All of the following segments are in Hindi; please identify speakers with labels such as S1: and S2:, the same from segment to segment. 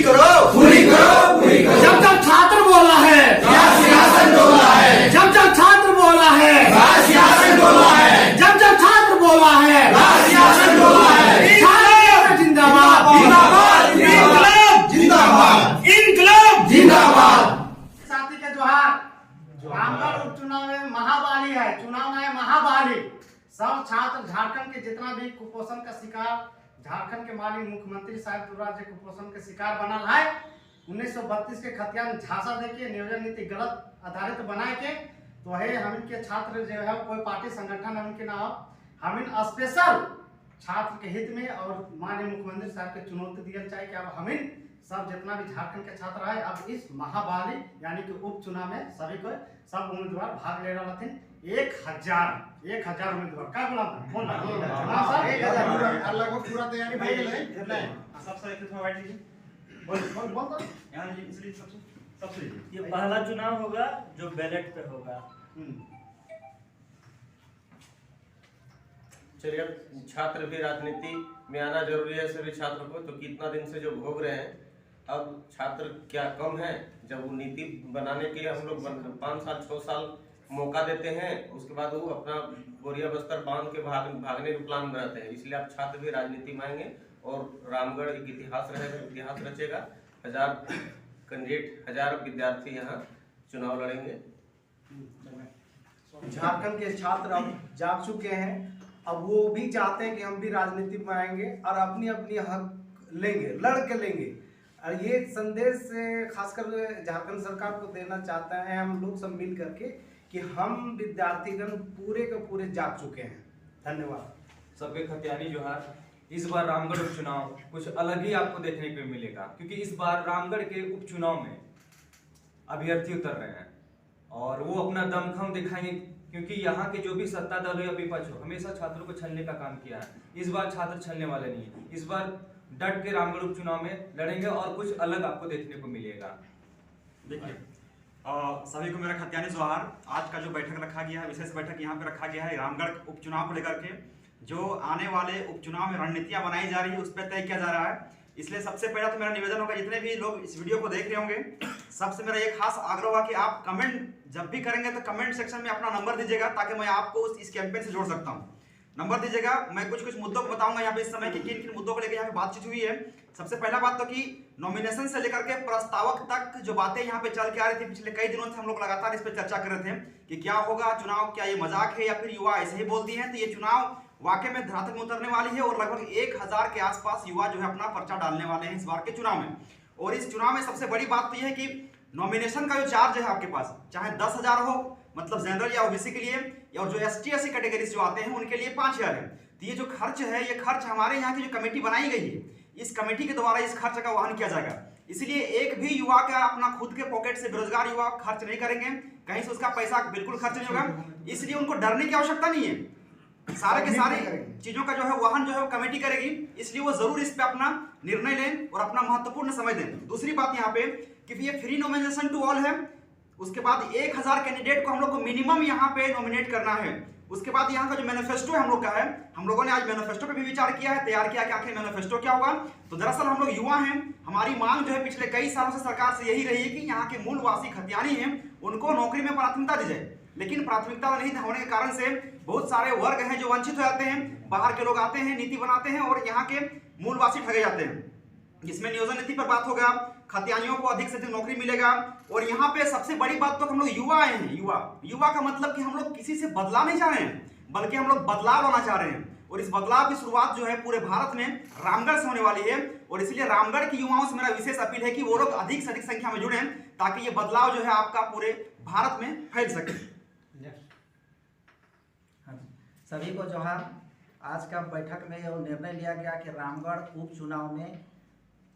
S1: करो पूरी करो पूरी करो।
S2: जब तक छात्र बोला है
S1: सियासत बोला है,
S2: जब तक छात्र बोला है
S1: सियासत बोला है,
S2: जब तक छात्र बोला है
S1: सियासत बोला है।
S2: छात्र जिंदाबाद
S1: जिंदाबाद जिंदाबाद जिंदाबाद
S2: इनकलाब
S1: जिंदाबाद।
S2: साथी के जोहार। रामगढ़ उपचुनाव में महाबाली है, चुनाव है महाबाली। सब छात्र झारखंड के जितना भी कुपोषण का शिकार, झारखंड के माननीय मुख्यमंत्री साहब दुर्राज कुपोषण के शिकार बनल है। 1932 के खतियान झांसा देके नियोजन नीति गलत आधारित बनाए के तो है हम के छात्र जो है कोई पार्टी संगठन हम के ना हो, हम स्पेशल छात्र के हित में और माननीय मुख्यमंत्री साहब के चुनौती दिया चाहे कि अब हम सब जितना भी झारखंड के छात्र है अब इस महाबाली यानी कि उपचुनाव में सभी को सब उम्मीदवार भाग ले रहा थे। 1000 उम्मीदवार का बोला
S3: लगभग पूरा तैयारी भई गेलै।
S4: सबसे एक थोड़ा वाइट लीजिए।
S2: बोल
S4: यहाँ लीजिए, इसलिए सबसे लीजिए।
S5: ये पहला चुनाव होगा जो बैलेट पे होगा।
S6: चलिए, अब छात्र भी राजनीति में आना जरूरी है सभी छात्रों को। तो कितना दिन से जो भोग रहे हैं, अब छात्र क्या कम है। जब वो नीति बनाने के लिए हम लोग 5 साल 6 साल मौका देते हैं, उसके बाद वो अपना बोरिया बस्तर बांध के भागने के प्लान बनाते हैं। इसलिए अब छात्र भी राजनीति में आएंगे और रामगढ़ एक इतिहास रहेगा, इतिहास रचेगा। 1000 कैंडिडेट, 1000 विद्यार्थी यहाँ चुनाव लड़ेंगे।
S7: झारखंड के छात्र अब जाग चुके हैं, अब वो भी चाहते हैं कि हम भी राजनीति में आएंगे और अपनी अपनी हक लेंगे, लड़ के लेंगे। और ये संदेश खासकर झारखंड सरकार को देना चाहते हैं हम लोग सब मिल करके कि हम विद्यार्थीगण पूरे के पूरे जाग चुके हैं। धन्यवाद।
S8: सबके खतियानी जोहार। इस बार रामगढ़ उपचुनाव कुछ अलग ही आपको देखने को मिलेगा, क्योंकि इस बार रामगढ़ के उपचुनाव में अभ्यर्थी उतर रहे हैं और वो अपना दमखम दिखाएंगे, क्योंकि यहाँ के जो भी सत्ता दल हो या विपक्ष हो, हमेशा छात्रों को छलने का काम किया है। इस बार छात्र छलने वाले नहीं है। इस बार डट के रामगढ़ उपचुनाव में लड़ेंगे और कुछ अलग आपको देखने को मिलेगा।
S4: देखिए, सभी को मेरा खतियानी जोहार। आज का जो बैठक रखा गया है, विशेष बैठक यहाँ पे रखा गया है रामगढ़ उपचुनाव को लेकर के। जो आने वाले उपचुनाव में रणनीतियां बनाई जा रही है उस पर तय किया जा रहा है। इसलिए सबसे पहला तो मेरा निवेदन होगा, जितने भी लोग इस वीडियो को देख रहे होंगे, सबसे मेरा एक खास आग्रह होगा कि आप कमेंट जब भी करेंगे तो कमेंट सेक्शन में अपना नंबर दीजिएगा, ताकि मैं आपको इस कैंपेन से जोड़ सकता हूँ। नंबर दीजिएगा। मैं कुछ मुद्दों को बताऊंगा यहाँ पे इस समय कि किन किन मुद्दों को लेकर यहाँ पे बातचीत हुई है। सबसे पहला बात तो कि नॉमिनेशन से लेकर के प्रस्तावक तक जो बातें यहाँ पे चल के आ रही थी, पिछले कई दिनों से हम लोग लगातार इस पर चर्चा कर रहे थे कि क्या होगा चुनाव, क्या ये मजाक है या फिर युवा ऐसे ही बोल दिए हैं। तो ये चुनाव वाकई में धरातल में उतरने वाली है और लगभग 1000 के आसपास युवा जो है अपना पर्चा डालने वाले हैं इस बार के चुनाव में। और इस चुनाव में सबसे बड़ी बात तो यह है कि नॉमिनेशन का जो चार्ज है आपके पास, चाहे 10,000 हो मतलब जनरल या ओबीसी के लिए, और जो ST SC कैटेगरीज जो आते हैं उनके लिए 5,000 है। तो ये जो खर्च है, ये खर्च हमारे यहाँ की जो कमेटी बनाई गई है, इस कमेटी के द्वारा इस खर्च का वहन किया जाएगा। इसलिए एक भी युवा का अपना खुद के पॉकेट से, बेरोजगार युवा खर्च नहीं करेंगे, कहीं से उसका पैसा बिल्कुल खर्च नहीं होगा। इसलिए उनको डरने की आवश्यकता नहीं है। सारे के सारे चीजों का जो है वहन जो है वो कमेटी करेगी। इसलिए वो जरूर इस पे अपना निर्णय लें और अपना महत्वपूर्ण समय दें। दूसरी बात यहाँ पे कि ये फ्री नॉमिनेशन टू ऑल है। उसके बाद 1000 कैंडिडेट को हम लोग को मिनिमम यहाँ पे नॉमिनेट करना है। उसके बाद यहाँ का जो मैनिफेस्टो है हम लोग का है, हम लोगों ने आज मैनिफेस्टो पे भी विचार किया है, तैयार किया कि आखिर मैनिफेस्टो क्या होगा। तो दरअसल हम लोग युवा हैं, हमारी मांग जो है पिछले कई सालों से सरकार से यही रही है कि यहाँ के मूलवासी खतियानी हैं उनको नौकरी में प्राथमिकता दी जाए। लेकिन प्राथमिकता नहीं होने के कारण से बहुत सारे वर्ग हैं जो वंचित हो जाते हैं। बाहर के लोग आते हैं, नीति बनाते हैं और यहाँ के मूलवासी ठगे जाते हैं। जिसमें नियोजन नीति पर बात होगा, खतियानियों को अधिक से अधिक नौकरी मिलेगा। और यहाँ पे सबसे बड़ी बात तो हम लोग युवा आए हैं। युवा का मतलब कि हम लोग किसी से बदला नहीं चाह रहे हैं, बल्कि हम लोग बदलाव लाना चाह रहे हैं। और इस बदलाव की शुरुआत जो है पूरे भारत में रामगढ़ से होने वाली है। और इसलिए रामगढ़ के युवाओं से मेरा विशेष अपील है कि वो लोग अधिक से अधिक संख्या में जुड़ें, ताकि ये बदलाव जो है आपका पूरे भारत में फैल सके।
S7: सभी को जोहार। आज का बैठक में यह निर्णय लिया गया कि रामगढ़ उपचुनाव में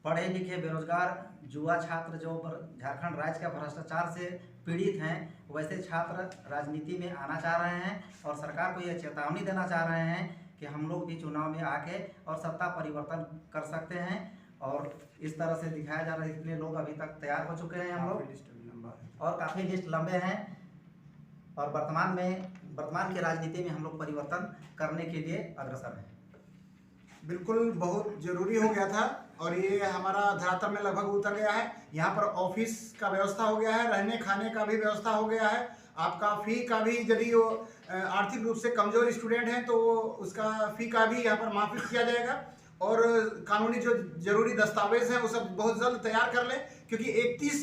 S7: पढ़े लिखे बेरोजगार युवा छात्र जो झारखंड राज्य का भ्रष्टाचार से पीड़ित हैं, वैसे छात्र राजनीति में आना चाह रहे हैं और सरकार को यह चेतावनी देना चाह रहे हैं कि हम लोग भी चुनाव में आके और सत्ता परिवर्तन कर सकते हैं। और इस तरह से दिखाया जा रहा है। इसलिए लोग अभी तक तैयार हो चुके हैं हम लोग, और काफ़ी लिस्ट लंबे हैं। और वर्तमान की राजनीति में हम लोग परिवर्तन करने के लिए अग्रसर हैं।
S3: बिल्कुल बहुत जरूरी हो गया था और ये हमारा धरातल में लगभग उतर गया है। यहाँ पर ऑफिस का व्यवस्था हो गया है, रहने खाने का भी व्यवस्था हो गया है। आपका फ़ी का भी, यदि वो आर्थिक रूप से कमज़ोर स्टूडेंट हैं तो उसका फ़ी का भी यहाँ पर माफ़ी किया जाएगा। और कानूनी जो ज़रूरी दस्तावेज़ हैं वो सब बहुत जल्द तैयार कर लें, क्योंकि 31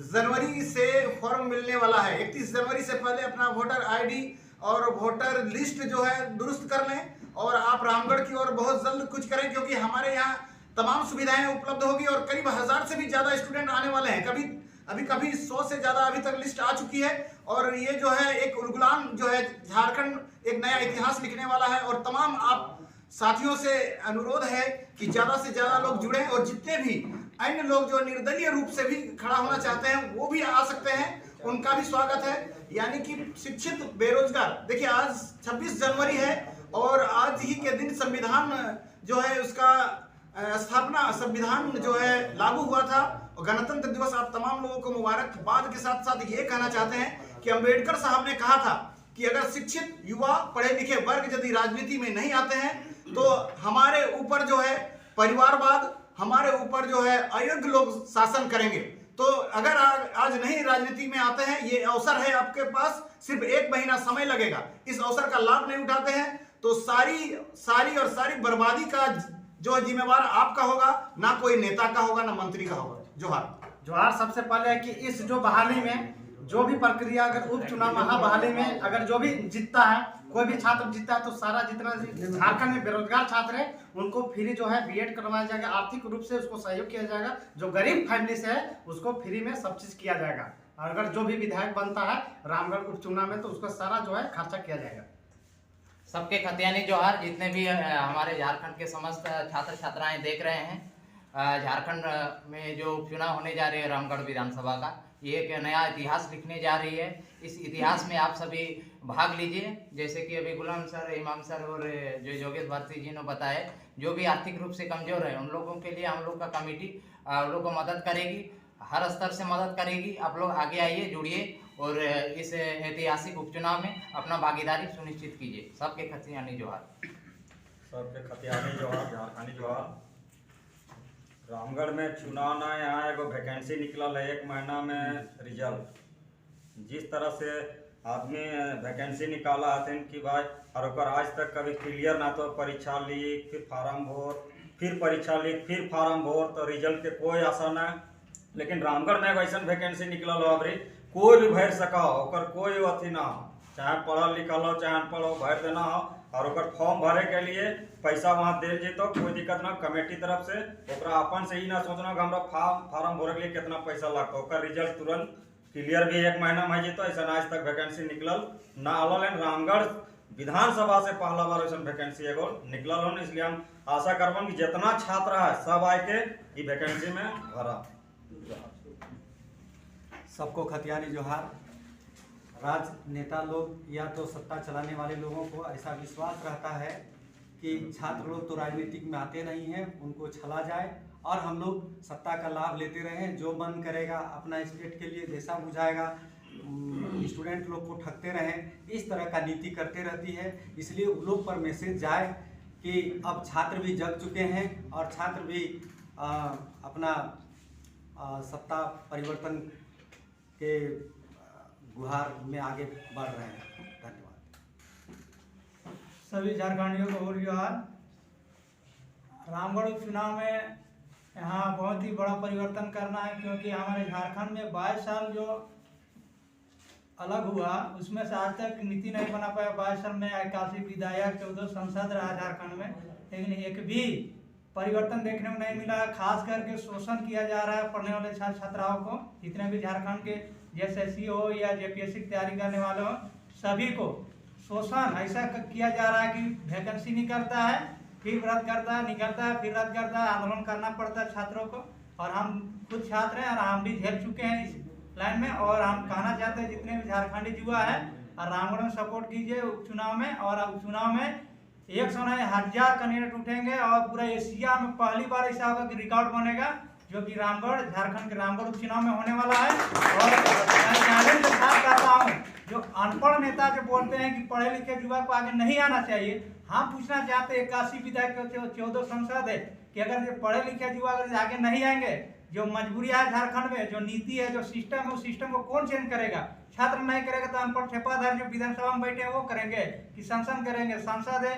S3: जनवरी से फॉर्म मिलने वाला है। 31 जनवरी से पहले अपना वोटर आईडी और वोटर लिस्ट जो है दुरुस्त कर लें और आप रामगढ़ की ओर बहुत जल्द कुछ करें, क्योंकि हमारे यहाँ तमाम सुविधाएं उपलब्ध होगी और करीब 1000 से भी ज़्यादा स्टूडेंट आने वाले हैं। कभी 100 से ज़्यादा अभी तक लिस्ट आ चुकी है और ये जो है एक उलगुलान जो है, झारखंड एक नया इतिहास लिखने वाला है। और तमाम आप साथियों से अनुरोध है कि ज़्यादा से ज़्यादा लोग जुड़ें और जितने भी अन्य लोग जो निर्दलीय रूप से भी खड़ा होना चाहते हैं वो भी आ सकते हैं, उनका भी स्वागत है। यानी कि शिक्षित बेरोजगार, देखिए आज 26 जनवरी है और आज ही के दिन संविधान जो है उसका स्थापना, संविधान जो है लागू हुआ था। और गणतंत्र दिवस आप तमाम लोगों को मुबारकबाद के साथ साथ ये कहना चाहते हैं कि अंबेडकर साहब ने कहा था कि अगर शिक्षित युवा पढ़े लिखे वर्ग यदि राजनीति में नहीं आते हैं तो हमारे ऊपर जो है परिवारवाद, हमारे ऊपर जो है अयोग्य लोग शासन करेंगे। तो अगर आज नहीं राजनीति में आते हैं, ये अवसर है आपके पास, सिर्फ 1 महीना समय लगेगा, इस अवसर का लाभ नहीं उठाते हैं तो सारी बर्बादी का जो जिम्मेवार आपका होगा, ना कोई नेता का होगा, ना मंत्री का होगा। जोहार।
S2: सबसे पहले है कि इस जो बहाली में जो भी प्रक्रिया, अगर उपचुनाव महाबहाली में अगर जो भी जीतता है, कोई भी छात्र जीतता है तो सारा जितना झारखंड में बेरोजगार छात्र है उनको फ्री जो है बीएड करवाया जाएगा, आर्थिक रूप से उसको सहयोग किया जाएगा। जो गरीब फैमिली से है उसको फ्री में सब चीज किया जाएगा। अगर जो भी विधायक बनता है रामगढ़ उपचुनाव में तो उसका सारा जो है खर्चा किया जाएगा।
S9: सबके खतियानी जोहार। जितने भी हमारे झारखंड के समस्त छात्र छात्राएं देख रहे हैं, झारखंड में जो उपचुनाव होने जा रही है रामगढ़ विधानसभा का, ये एक नया इतिहास लिखने जा रही है। इस इतिहास में आप सभी भाग लीजिए। जैसे कि अभी गुलाम सर, इमाम सर और जो योगेश भारती जी ने बताया, जो भी आर्थिक रूप से कमजोर है उन लोगों के लिए हम लोग का कमेटी आप लोग को मदद करेगी, हर स्तर से मदद करेगी। आप लोग आगे आइए, जुड़िए और इस ऐतिहासिक उपचुनाव में अपना भागीदारी सुनिश्चित कीजिए। सबके खतियानी जोहार।
S4: सबके खतियानी जोहार, झारखंडी जोहार। रामगढ़ में चुनाव ना, यहाँ एगो वैकेंसी निकलल है 1 महीना में रिजल्ट। जिस तरह से आदमी वैकेंसी निकाला हथिन कि भाई और ओकर आज तक कभी क्लियर ना, तो परीक्षा ली, फिर फार्म भोर, फिर परीक्षा ली, फिर फार्म भोर, तो रिजल्ट के कोई आशा ना। लेकिन रामगढ़ में वैसा वैकेंसी निकलल हो, अबरी कोई भी भर सका हो, ओकर कोई अथी ना हो, चाहे पढ़ल लिखल हो चाहे अनपढ़ हो, भर देना हो। और ओकर फॉर्म भरे के लिए पैसा वहाँ दे जेतो, कोई दिक्कत ना। कमेटी तरफ से ओकरा अपन से ही ना सोचना कि हमरा फार्म भरे के लिए कितना पैसा लगता, ओकर रिजल्ट तुरंत क्लियर भी 1 महीना में जेतो। ऐसा आज तक वैकेंसी निकलल ना अलल है। रामगढ़ विधानसभा से पहला बार ऐसा वैकेंसी एगो निकलल हो, इसलिए हम आशा करबन कि जितना छात्र है सब आके ये वैकेंसी में भरा।
S7: सबको खतियानी जोहार। राजनेता लोग या तो सत्ता चलाने वाले लोगों को ऐसा विश्वास रहता है कि छात्र लोग तो राजनीतिक में आते नहीं हैं, उनको छला जाए और हम लोग सत्ता का लाभ लेते रहें। जो मन करेगा अपना स्टेट के लिए जैसा बुझाएगा स्टूडेंट लोग को ठगते रहें, इस तरह का नीति करते रहती है। इसलिए उन लोग पर मैसेज जाए कि अब छात्र भी जग चुके हैं और छात्र भी अपना सत्ता परिवर्तन के गुहार में आगे बढ़ रहे हैं। धन्यवाद।
S10: सभी झारखंडियों को और जोहार। रामगढ़ उपचुनाव में यहाँ बहुत ही बड़ा परिवर्तन करना है, क्योंकि हमारे झारखंड में 22 साल जो अलग हुआ उसमें से आज तक नीति नहीं बना पाया। 22 साल में 81 विधायक, 14 सांसद रहा झारखंड में, लेकिन एक भी परिवर्तन देखने को नहीं मिला। खास करके शोषण किया जा रहा है पढ़ने वाले छात्र छात्राओं को। जितने भी झारखंड के JSSC हो या JPSC की तैयारी करने वाले हो, सभी को शोषण ऐसा किया जा रहा है कि वैकेंसी निकलता है, फिर रद्द करता है, निकलता है, फिर रद्द करता है। आंदोलन करना पड़ता है छात्रों को, और हम खुद छात्र हैं और हम भी झेल चुके हैं इस लाइन में। और हम कहना चाहते हैं जितने भी झारखंडी युवा है और रामगढ़ में सपोर्ट कीजिए उपचुनाव में। और उपचुनाव में 110,000 कैंडिडेट उठेंगे और पूरा एशिया में पहली बार ऐसा होगा कि रिकॉर्ड बनेगा, जो कि रामगढ़, झारखंड के रामगढ़ उपचुनाव में होने वाला है। और मैं चैलेंज के साथ कहता हूँ, जो अनपढ़ नेता जो बोलते हैं कि पढ़े लिखे युवा को आगे नहीं आना चाहिए, हम पूछना चाहते हैं 81 विधायक 14 सांसद है, कि अगर ये पढ़े लिखे युवा अगर आगे नहीं आएंगे, जो मजबूरियां है झारखंड में, जो नीति है, जो सिस्टम है, उस सिस्टम को कौन चेंज करेगा? छात्र नहीं करेगा तो अनपढ़ ठेपाधार जो विधानसभा में बैठे हैं वो करेंगे कि संसद करेंगे? सांसद है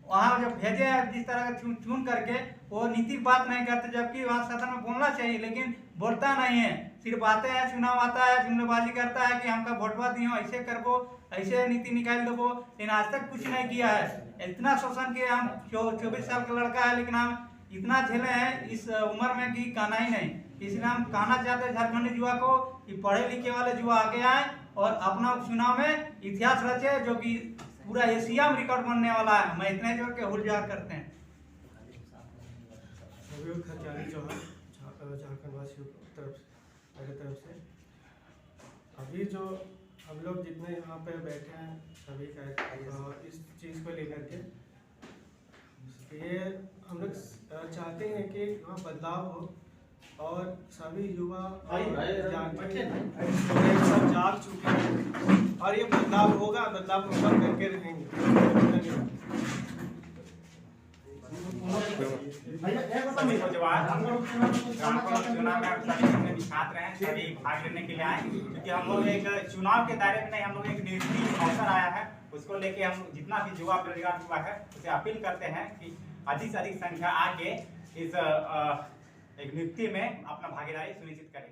S10: वहाँ जो भेजे हैं जिस तरह का चुन करके, वो नीति बात नहीं करते, जबकि वहाँ सदन में बोलना चाहिए लेकिन बोलता नहीं है। सिर्फ आते हैं, चुनाव आता है, जुमलेबाजी करता है कि हमका वोटवा दियो, ऐसे करबो, ऐसे नीति निकाल देबो, लेकिन आज तक कुछ नहीं किया है। इतना शोषण किया, हम 24 साल का लड़का है लेकिन हम इतना झेले हैं इस उम्र में कि कहना ही नहीं। इसलिए हम कहना चाहते हैं झारखंडी युवा को कि पढ़े लिखे वाले युवा आगे आए और अपना उपचुनाव में इतिहास रचे, जो कि पूरा एशिया में रिकॉर्ड बनने वाला है। मैं इतने जोर के हुलजार करते हैं।
S11: झारखंड वासियों की तरफ से अभी जो हम लोग जितने यहाँ पे बैठे हैं सभी का इस चीज़ को लेकर के ये हम लोग चाहते हैं कि वहाँ बदलाव हो और सभी युवा सब जाग चुके हैं और ये बदलाव होगा, बदलाव को सब करके रहेंगे।
S4: छात्र हैं सभी भाग लेने के लिए आए, क्योंकि हम लोग एक चुनाव के दायरे में नहीं, हम लोग एक नियुक्ति अवसर आया है, उसको लेके हम जितना भी युवा बेरोजगार युवा है उसे अपील करते हैं कि अधिक से अधिक संख्या आके इस एक नियुक्ति में अपना भागीदारी सुनिश्चित करें।